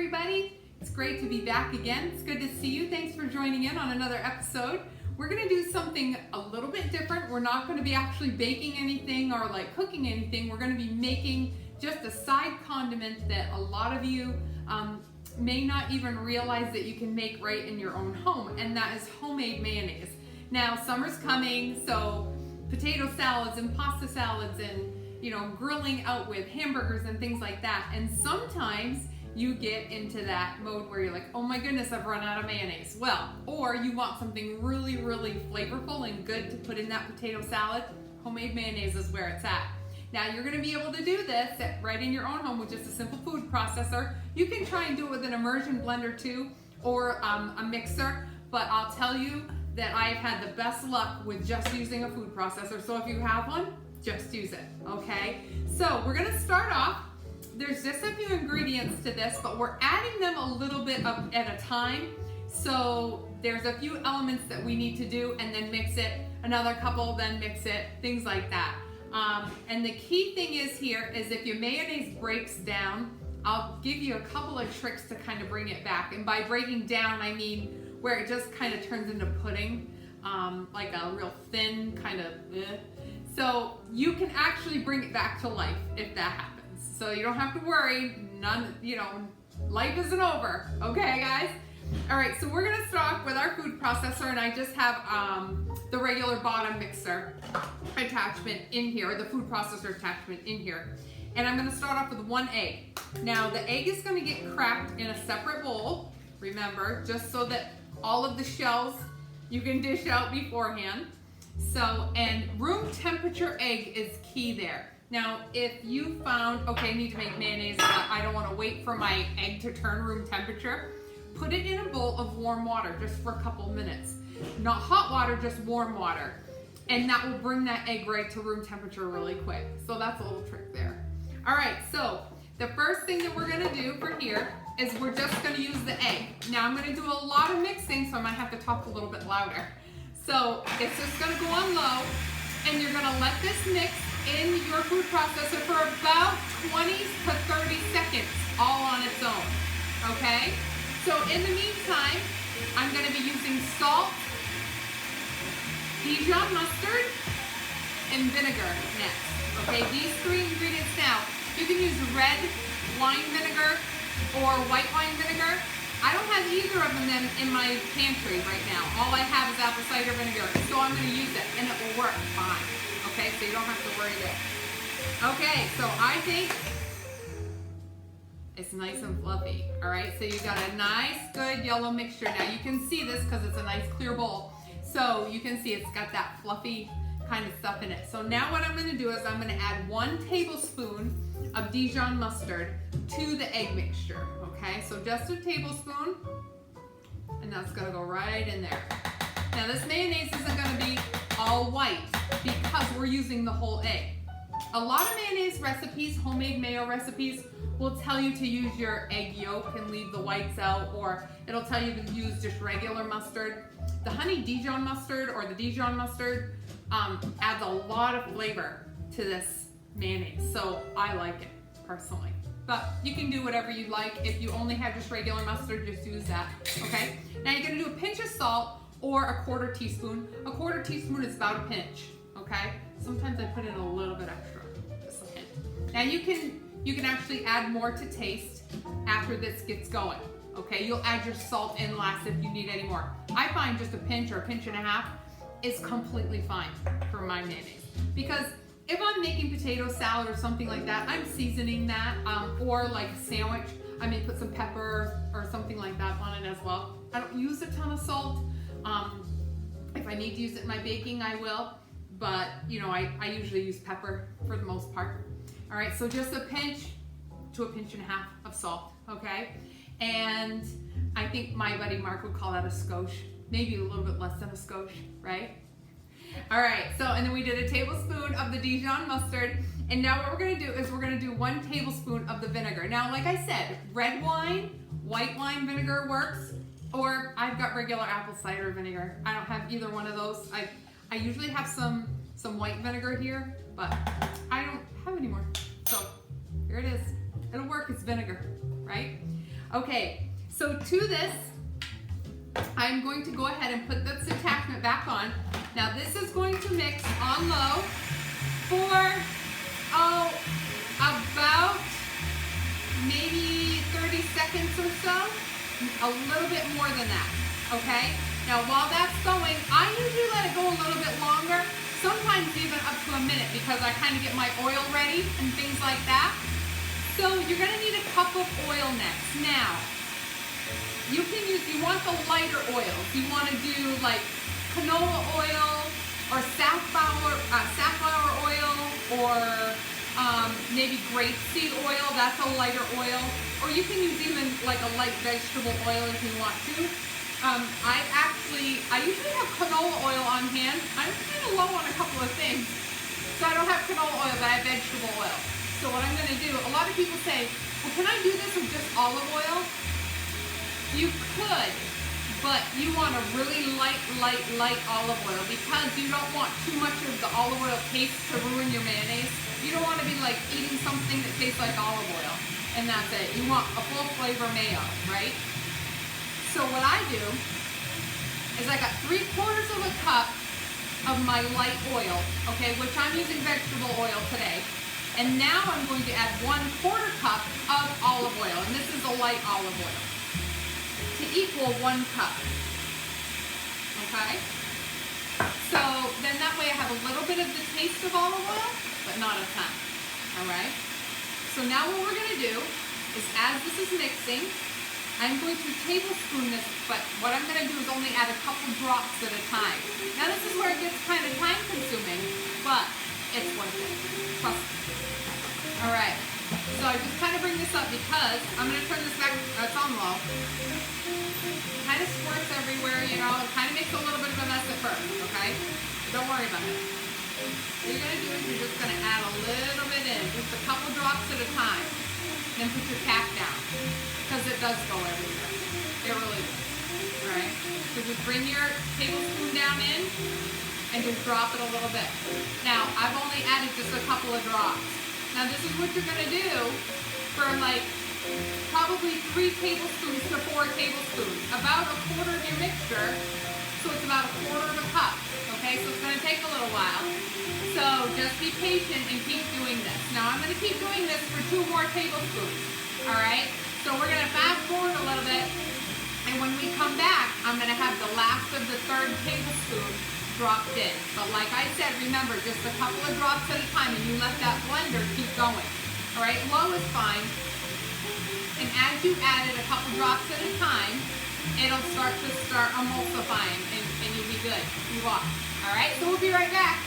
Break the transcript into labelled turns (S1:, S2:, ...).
S1: everybody. It's great to be back again. It's good to see you. Thanks for joining in on another episode. We're going to do something a little bit different. We're not going to be actually baking anything or like cooking anything. We're going to be making just a side condiment that a lot of you may not even realize that you can make right in your own home, and that is homemade mayonnaise. Now, summer's coming, so potato salads and pasta salads and grilling out with hamburgers and things like that. And sometimes you get into that mode where you're like, oh my goodness, I've run out of mayonnaise. Well, or you want something really, really flavorful and good to put in that potato salad. Homemade mayonnaise is where it's at. Now, you're gonna be able to do this right in your own home with just a simple food processor. You can try and do it with an immersion blender too, or a mixer, but I'll tell you that I've had the best luck with just using a food processor. So if you have one, just use it, okay? So we're gonna start off. There's just a few ingredients to this, but we're adding them a little bit at a time. So there's a few elements that we need to do and then mix it, another couple, then mix it, things like that. And the key thing is here is if your mayonnaise breaks down, I'll give you a couple of tricks to kind of bring it back. And by breaking down, I mean where it just kind of turns into pudding, like a real thin kind of So you can actually bring it back to life if that happens. So you don't have to worry, life isn't over, okay guys? All right, so we're gonna start off with our food processor, and I just have the regular bottom mixer attachment in here, or the food processor attachment in here. And I'm gonna start off with 1 egg. Now the egg is gonna get cracked in a separate bowl, remember, just so that all of the shells you can dish out beforehand. So, and room temperature egg is key there. Now, if you found, okay, I need to make mayonnaise, but I don't want to wait for my egg to turn room temperature, put it in a bowl of warm water just for a couple minutes. Not hot water, just warm water. And that will bring that egg right to room temperature really quick. So that's a little trick there. All right, so the first thing that we're gonna do for here is we're just gonna use the egg. Now I'm gonna do a lot of mixing, so I might have to talk a little bit louder. So it's just gonna go on low, and you're gonna let this mix in your food processor for about 20 to 30 seconds, all on its own, okay? So in the meantime, I'm gonna be using salt, Dijon mustard, and vinegar next, okay? These three ingredients now. You can use red wine vinegar or white wine vinegar. I don't have either of them in my pantry right now. All I have is apple cider vinegar, so I'm gonna use it, and it will work fine. Okay, so you don't have to worry there. Okay, so I think it's nice and fluffy. All right, so you got a nice, good yellow mixture. Now you can see this because it's a nice clear bowl. So you can see it's got that fluffy kind of stuff in it. So now what I'm gonna do is I'm gonna add 1 tablespoon of Dijon mustard to the egg mixture. Okay, so just a tablespoon, and that's gonna go right in there. Now this mayonnaise isn't gonna be all white because we're using the whole egg. A lot of mayonnaise recipes, homemade mayo recipes, will tell you to use your egg yolk and leave the whites out, or it'll tell you to use just regular mustard. The honey Dijon mustard or the Dijon mustard adds a lot of flavor to this mayonnaise, so I like it personally. But you can do whatever you'd like. If you only have just regular mustard, just use that, okay? Now you're gonna do a pinch of salt or a 1/4 teaspoon. A 1/4 teaspoon is about a pinch, okay? Sometimes I put in a little bit extra, just a hint. Now you can actually add more to taste after this gets going, okay? You'll add your salt in last if you need any more. I find just a pinch or a pinch and a half is completely fine for my mayonnaise, because if I'm making potato salad or something like that, I'm seasoning that, or like a sandwich, I may put some pepper or something like that on it as well. I don't use a ton of salt. If I need to use it in my baking, I will, but I usually use pepper for the most part. All right, so just a pinch to a pinch and a half of salt, okay? And I think my buddy Mark would call that a skosh, maybe a little bit less than a skosh, right? All right, so, and then we did a tablespoon of the Dijon mustard, and now what we're gonna do is we're gonna do 1 tablespoon of the vinegar. Now, like I said, red wine, white wine vinegar works, or I've got regular apple cider vinegar. I don't have either one of those. I usually have some white vinegar here, but I don't have any more. So here it is. It'll work, it's vinegar, right? Okay, so to this, I'm going to go ahead and put this attachment back on. Now this is going to mix on low for, about maybe 30 seconds or so, a little bit more than that, okay? Now while that's going, I usually let it go a little bit longer, sometimes even up to a minute, because I kind of get my oil ready and things like that. So you're gonna need a cup of oil next. Now, you want the lighter oils. You wanna do like canola oil or safflower oil, or maybe grapeseed oil, that's a lighter oil. Or you can use even like a light vegetable oil if you want to. I usually have canola oil on hand. I'm kind of low on a couple of things, so I don't have canola oil, but I have vegetable oil. So what I'm going to do, a lot of people say, well, can I do this with just olive oil? You could, but you want a really light olive oil, because you don't want too much of the olive oil taste to ruin your mayonnaise. You don't want to be like eating something that tastes like olive oil, and that's it. You want a full flavor mayo, right? So what I do is I got 3/4 of a cup of my light oil, okay, which I'm using vegetable oil today. And now I'm going to add 1/4 cup of olive oil, and this is a light olive oil, to equal 1 cup, okay? So then that way I have a little bit of the taste of olive oil, but not a ton, all right? So now what we're gonna do is, as this is mixing, I'm going to tablespoon this, but what I'm going to do is only add a couple drops at a time. Now this is where it gets kind of time consuming, but it's worth it. Trust me. Alright, so I just kind of bring this up because I'm going to turn this back, it's on low. It kind of squirts everywhere, you know, it kind of makes a little bit of a mess at first, okay? Don't worry about it. What you're going to do is you're just going to add a little bit in, just a couple drops at a time. Then put your cap down, because it does go everywhere. It really does. Alright? So just bring your tablespoon down in and just drop it a little bit. Now, I've only added just a couple of drops. Now this is what you're going to do for like probably 3 tablespoons to 4 tablespoons. About 1/4 of your mixture, so it's about 1/4 of a cup. Okay, so it's going to take a little while. So just be patient and keep doing this. Now I'm going to keep doing this for 2 more tablespoons. Alright, so we're going to fast forward a little bit, and when we come back, I'm going to have the last of the 3rd tablespoon dropped in. But like I said, remember, just a couple of drops at a time, and you let that blender keep going. Alright, low is fine. And as you add it a couple drops at a time, it'll start emulsifying, and you'll be good. You watch. Alright, so we'll be right back.